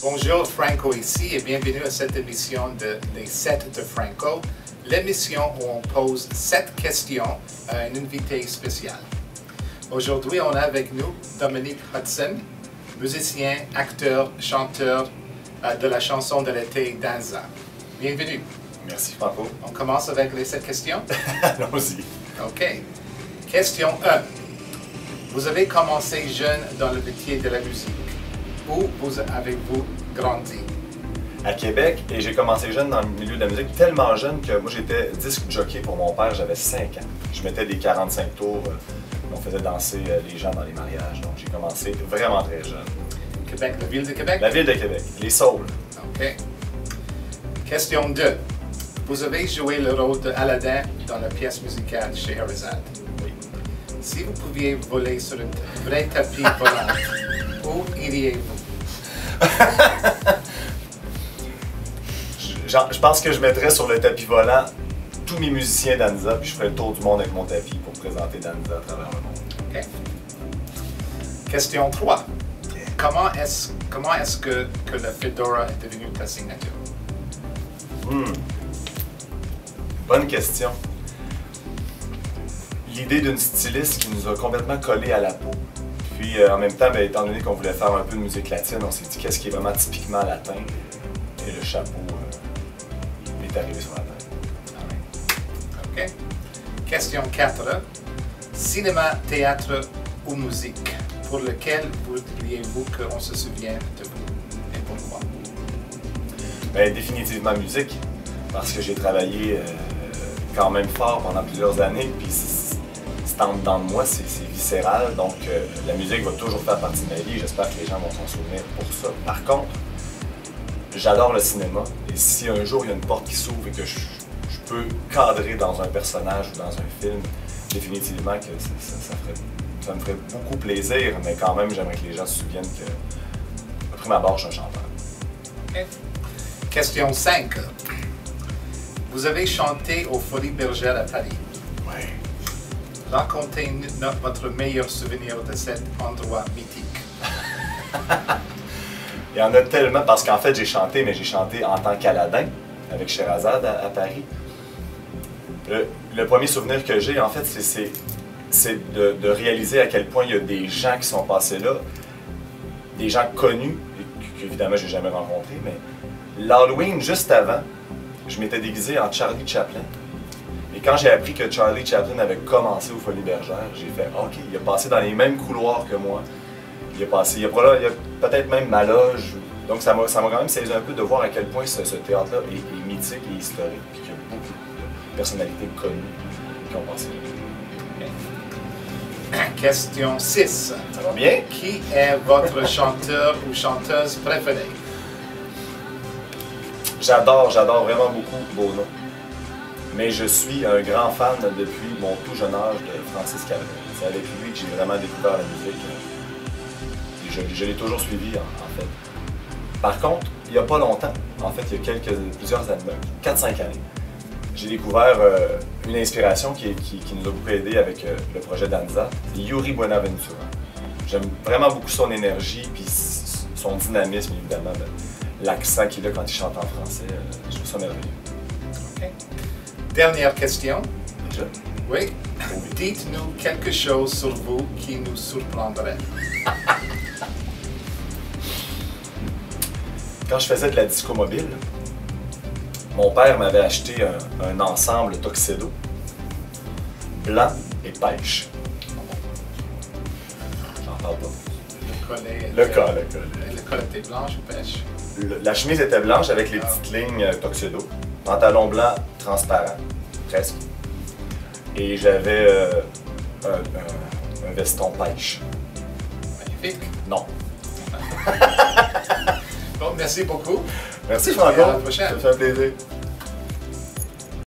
Bonjour, Franco ici et bienvenue à cette émission de Les 7 de Franco, l'émission où on pose 7 questions à un invité spécial. Aujourd'hui, on a avec nous Dominique Hudson, musicien, acteur, chanteur de la chanson de l'été Danza. Bienvenue. Merci Franco. On commence avec les 7 questions? Allons-y. OK. Question 1. Vous avez commencé jeune dans le métier de la musique. Où avez-vous grandi? À Québec, et j'ai commencé jeune dans le milieu de la musique, tellement jeune que moi j'étais disque jockey pour mon père, j'avais 5 ans. Je mettais des 45 tours, on faisait danser les gens dans les mariages, donc j'ai commencé vraiment très jeune. Québec, la ville de Québec? La ville de Québec, les Saules. OK. Question 2. Vous avez joué le rôle de Aladdin dans la pièce musicale Scheherazade. Oui. Si vous pouviez voler sur un vrai tapis volant, où iriez-vous? Je pense que je mettrais sur le tapis volant tous mes musiciens Danza, puis je ferais le tour du monde avec mon tapis pour présenter Danza à travers le monde. OK. Question 3. Comment est-ce que la Fedora est devenue ta signature? Bonne question. L'idée d'une styliste qui nous a complètement collé à la peau. Puis en même temps, étant donné qu'on voulait faire un peu de musique latine, on s'est dit qu'est-ce qui est vraiment typiquement latin. Et le chapeau est arrivé sur la tête. OK. Question 4. Cinéma, théâtre ou musique, pour lequel voudriez-vous qu'on se souvienne de vous et pourquoi? Définitivement musique, parce que j'ai travaillé quand même fort pendant plusieurs années, puis c'est en dedans de moi, c'est viscéral, donc la musique va toujours faire partie de ma vie, j'espère que les gens vont s'en souvenir pour ça. Par contre, j'adore le cinéma, et si un jour il y a une porte qui s'ouvre et que je peux cadrer dans un personnage ou dans un film, définitivement que ça me ferait beaucoup plaisir, mais quand même j'aimerais que les gens se souviennent que, après ma barre, je suis un chanteur. Okay. Question 5. Vous avez chanté aux Folies Bergères à Paris. Oui. Racontez-nous votre meilleur souvenir de cet endroit mythique. Il y en a tellement, parce qu'en fait j'ai chanté, mais j'ai chanté en tant qu'Aladin avec Scheherazade à Paris. Le premier souvenir que j'ai, en fait, c'est de réaliser à quel point il y a des gens qui sont passés là, des gens connus, qu'évidemment je n'ai jamais rencontrés, mais l'Halloween, juste avant, je m'étais déguisé en Charlie Chaplin. Et quand j'ai appris que Charlie Chaplin avait commencé aux Folies Bergères, j'ai fait « OK, il a passé dans les mêmes couloirs que moi. Il a peut-être même ma loge. » Donc ça m'a quand même saisi un peu de voir à quel point ce théâtre-là est mythique et historique, puis qu'il y a beaucoup de personnalités connues qui ont passé. Question 6. Ça va bien? Qui est votre chanteur ou chanteuse préférée? J'adore vraiment beaucoup Bono. Mais je suis un grand fan depuis mon tout jeune âge de Francis Cabrel. C'est avec lui que j'ai vraiment découvert la musique. Et je l'ai toujours suivi, en fait. Par contre, il n'y a pas longtemps, en fait, il y a plusieurs années, 4-5 années, j'ai découvert une inspiration qui nous a beaucoup aidé avec le projet Danza. C'est Yuri Buenaventura. J'aime vraiment beaucoup son énergie et son dynamisme, évidemment. L'accent qu'il a quand il chante en français, je trouve ça merveilleux. Okay. Dernière question. Déjà? Oui. Dites-nous quelque chose sur vous qui nous surprendrait. Quand je faisais de la disco mobile, mon père m'avait acheté un ensemble tuxedo blanc et pêche. J'en parle pas. Le collet. Le collet était blanche ou pêche? La chemise était blanche avec les petites lignes tuxedo. Pantalon blanc transparent, presque. Et j'avais un veston pêche. Magnifique. Non. Bon, merci beaucoup. Merci Franco. Et à la prochaine. Ça fait un plaisir.